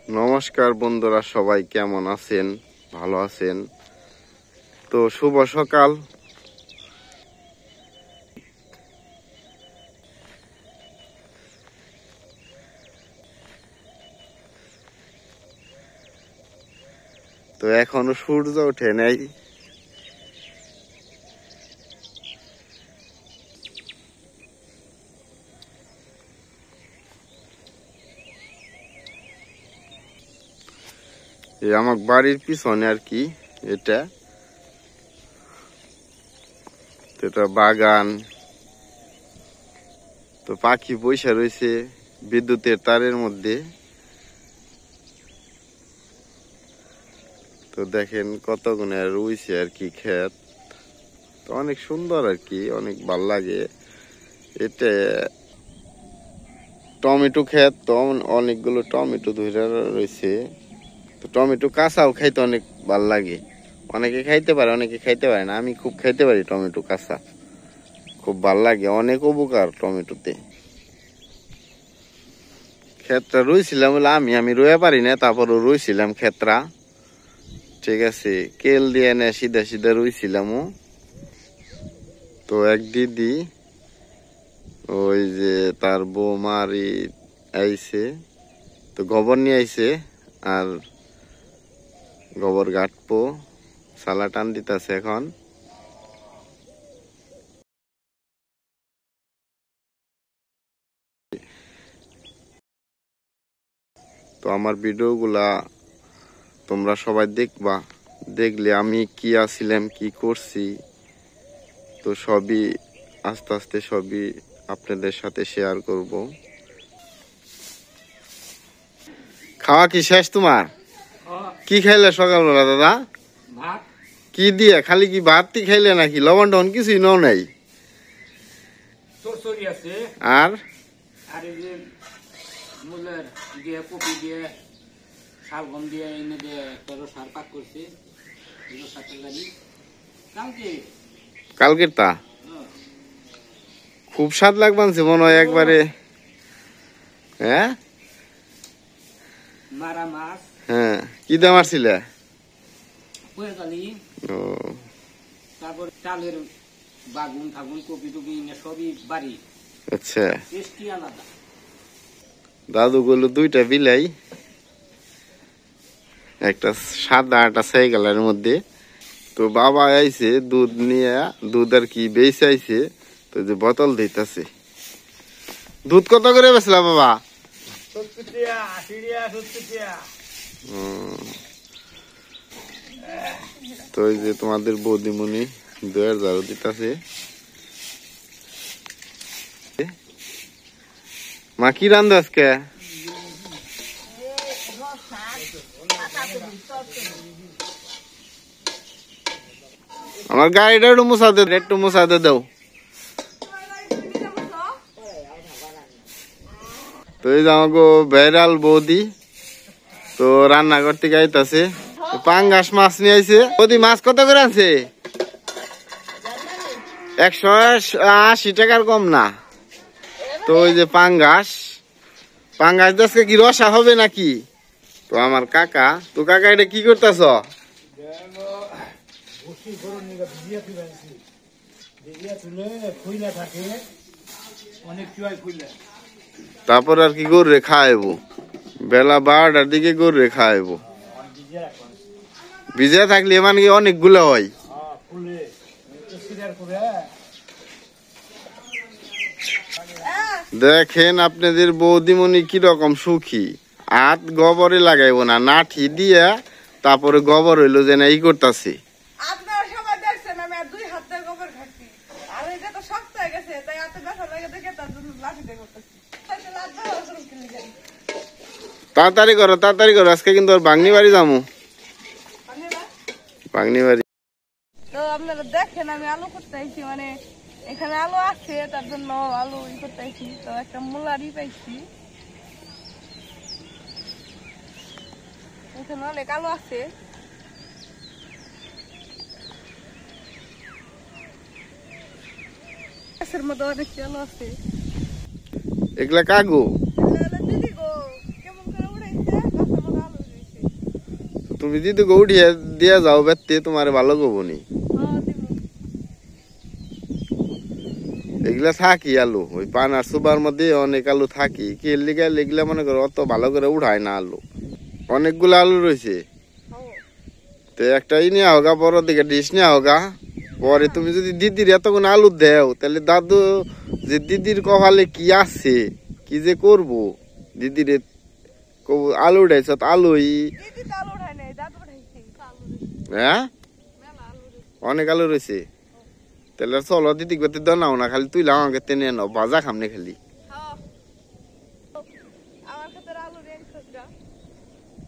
নমস্কার বন্ধুরা, সবাই কেমন আছেন? ভালো আছেন তো? শুভ সকাল। তো এখনো সূর্য ওঠে নাই। আমার বাড়ির পিছনে আর কি এটা বাগান। তো পাখি বইসা রয়েছে বিদ্যুতের তারের মধ্যে। তো দেখেন কত গুণে রয়েছে আর কি ক্ষেত। তো অনেক সুন্দর আর কি, অনেক ভাল লাগে। এটা টমেটো ক্ষেত, তো অনেকগুলো টমেটো ধরে রয়েছে। তো টমেটো কাঁচাও খাইতে অনেক ভাল লাগে। অনেকে খাইতে পারে, অনেকে খাইতে পারে না। আমি খুব খাইতে পারি টমেটো কাঁচা, খুব ভাল লাগে। অনেক উপকার টমেটোতে। ক্ষেতটা রুইছিলাম বলে আমি রুয়ে পারি না, তারপরও রুইছিলাম ক্ষেতটা। ঠিক আছে, কেল দিয়ে না সিধা সিধা রুইছিলাম। তো এক দিদি ওই যে তার বৌমারি আইছে, তো গোবর নিয়ে আইছে আর গোবর গাঁটবো, সালা টান দিতেছে এখন। তো আমার ভিডিওগুলা তোমরা সবাই দেখবা, দেখলে আমি কি আছিলাম, কি করছি, তো সবই আস্তে আস্তে সবই আপনাদের সাথে শেয়ার করব। খাওয়া কি শেষ তোমার? কি খাইলে সকালবেলা দাদা? কি দিয়ে? খালি কি ভাতটি খাইলে নাকি লবণ টবণ কিছুই নাও নাই? আর কালকের তা খুব স্বাদ লাগবানছে মনে হয় একবারে। হ্যাঁ হ্যাঁ, কি দাম আসছিল? আচ্ছা, দাদু গুলো দুইটা বিলাই, একটা সাদা একটা সাইকেলের মধ্যে। তো বাবা আইছে দুধ নিয়ে, দুধ আর কি বেচে আইছে। তো যে বোতল দিতেছে, দুধ কত করে বেচলা বাবা? তো এই যে তোমাদের বৌদিমণি 2000 দিতেছে। মা কি রান্ধে আজকে? আমার গাড়িটা একটু মুছাতে দাও। তো এই যে আমাকে বেড়াল বৌদি তো রান্নাঘর থেকে আইতাছে, পাঙ্গাস মাছ নিয়ে আইছে। বৌদি মাছ কত করে আনছে? 180 টাকার কম না। তো ওই যে পাঙ্গাস আজকে কি রসা হবে নাকি? তো আমার কাকা, তো কাকা এটা কি করতেছ? তারপর আর কি গরুরে খাওয়াইবো, বেলা 12টার দিকে গরুরে খাওয়াইবো। ভিজে থাকলে মানে কি অনেকগুলো হয়। দেখেন আপনাদের বৌদিমণি কিরকম সুখী। হাত গোবরে লাগাইবো না, নাঠি দিয়া তারপরে গোবর হইলো যে না ই করতেছে। তাড়াতাড়ি করো, আজকে কিন্তু বাগনি বাড়ি যাবো। বাগনি বাড়ি তো আপনারা দেখেন আমি আলু করতে আইছি, মানে এখানে আলু আছে তার জন্য আলু ই করতে আইছি। তো একটা মুলারি পাইছি, এখানে অনেক আলু আছে। গাছের মধ্যে অনেক আলু আছে। এগুলা কাগু দিদি গো কেমন করে উড়াইছে গাছের মধ্যে তুমি যদি উঠিয়ে দিয়ে যাও বেতে তোমার ভালো কবনি এগুলা থাকি আলু ওই পানার সুবার মধ্যে অনেক আলু থাকি কি লিগা এগুলা মনে করো অত ভালো করে উঠায় না আলু অনেকগুলো আলু রয়েছে তো একটা নিয়ে হোগা বড় দিকে ডিশ নিয়ে হোগা পরে তুমি যদি দিদির এতক্ষণ আলু দেও তাহলে দাদু যে দিদির কপালে কি আছে কি যে করবো দিদির আলু উঠাইছ আলুই হ্যাঁ অনেক আলু রয়েছে তাহলে চলো দিদি করতে দাও নাও না খালি তুই আমাকে টেনে নাও ভাজা খামনে খালি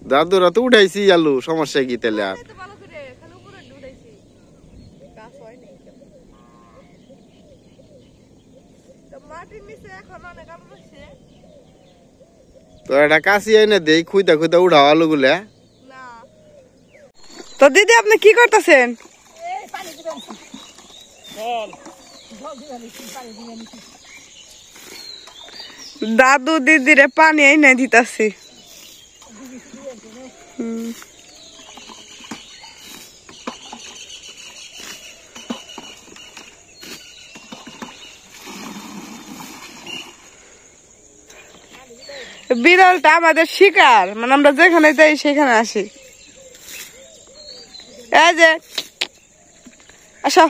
দাদুরা তো উঠাইছি আলু সমস্যা কি তাহলে আর তো এটা কাশি এনে দেই খুঁজা খুঁজা উঠাও আলু গুলা তো দিদি আপনি কি করতেছেন দাদু দিদিরে পানি এনে দিতেছি বিড়ালটা আমাদের শিকার মানে আমরা যেখানে যাই সেখানে আসি এই যে আসো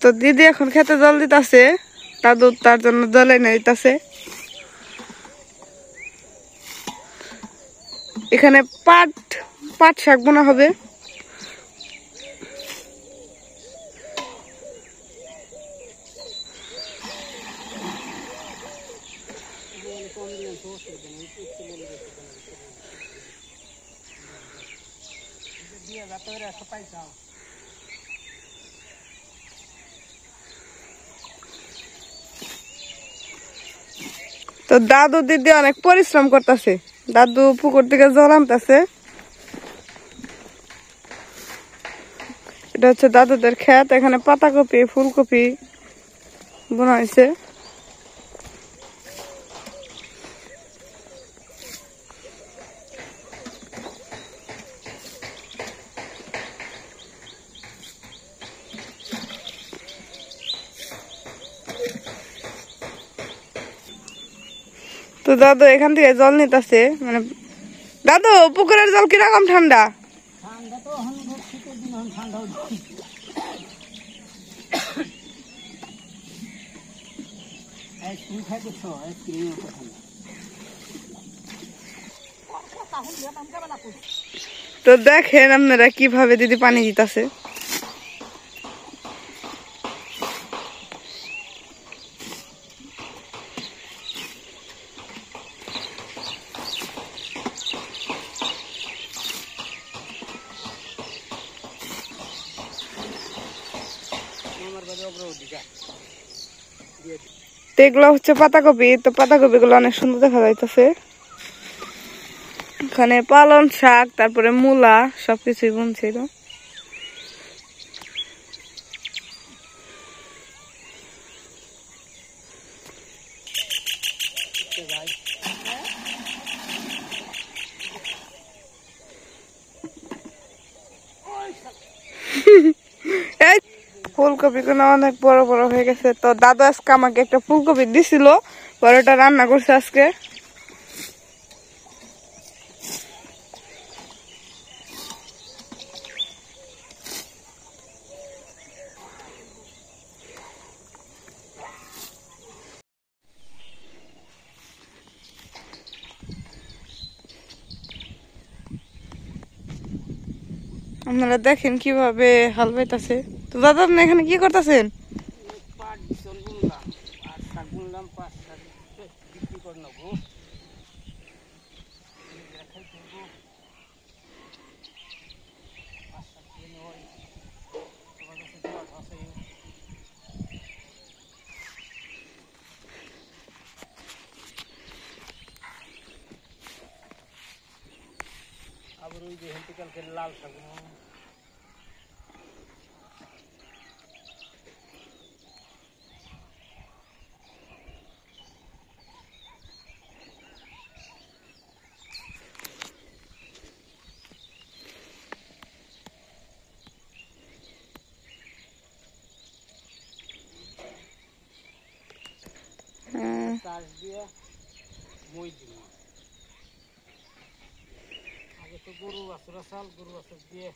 তো দিদি এখন খেতে জল দিতেছে দাদু তার জন্য জল এনে দিতেছে এখানে পাট শাক বোনা হবে তো দাদু দিদি অনেক পরিশ্রম করতেছে দাদু পুকুর থেকে জল আনতেছে এটা হচ্ছে দাদুদের ক্ষেত এখানে পাতাকপি ফুলকপি বোনা হয়েছে তো দাদু এখান থেকে জল নিতেছে মানে দাদু পুকুরের জল কিরকম ঠান্ডা তো দেখেন আপনারা কিভাবে দিদি পানি দিতেছে এগুলো হচ্ছে পাতাকপি তো পাতাকপি গুলো অনেক সুন্দর দেখা যাইতেছে এখানে পালং শাক তারপরে মূলা সবকিছুই বুনছিল ফুলকপি গুলো অনেক বড় বড় হয়ে গেছে তো দাদু আজকে আমাকে একটা ফুলকপি দিছিল পরে ওটা রান্না করছে আজকে আপনারা দেখেন কিভাবে হাল বাইতেছে তো দাদা আপনি এখানে কি করতেছেন আবার ওই যে হেন্টিকালকে লাল শাক চাষ দিয়ে মই দিব। আগে তো গরু বাছুর চাল গরু বাছুর দিয়ে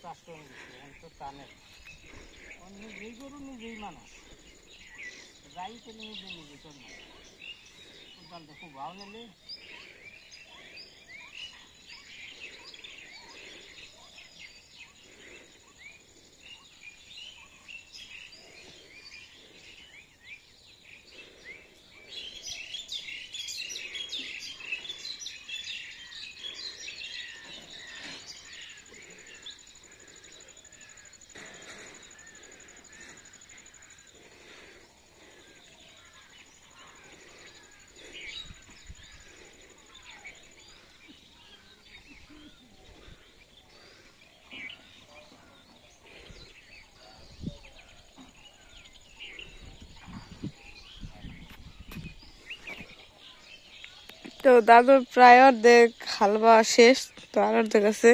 চাষ করে দিচ্ছিল, এখন তো টানে নিজেই গরু নিজেই মানুষ যাই পেলে নিজে নিজে করবে। কোদালটা খুব ভালো নিলে তো দাদুর প্রায় অর্ধেক হালবা শেষ, তো আর অর্ধেক আছে।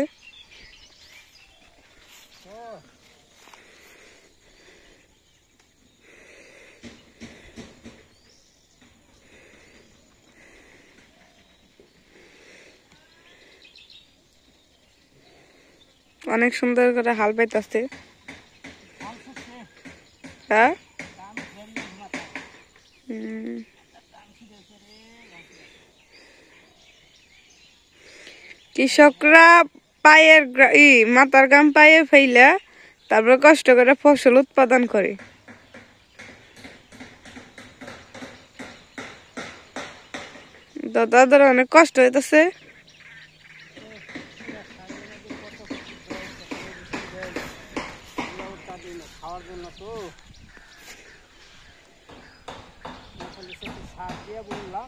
অনেক সুন্দর করে হাল পাইতেছে। হ্যাঁ, কৃষকরা পায়ের মাথার গাম পায়ে ফেইলা তারপরে কষ্ট করে ফসল উৎপাদন করে। দাদাদের অনেক কষ্ট হইতেছে। খাওয়ার জন্য তো সার দিয়ে বললাম,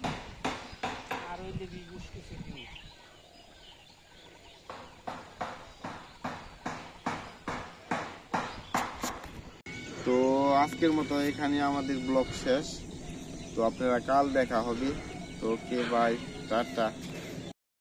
আর ওই দিকে বুঝ কিছু কিনি। তো আজকের মতো এখানে আমাদের ব্লগ শেষ। তো আপনারা কাল দেখা হবে। তো ওকে বাই, টাটা।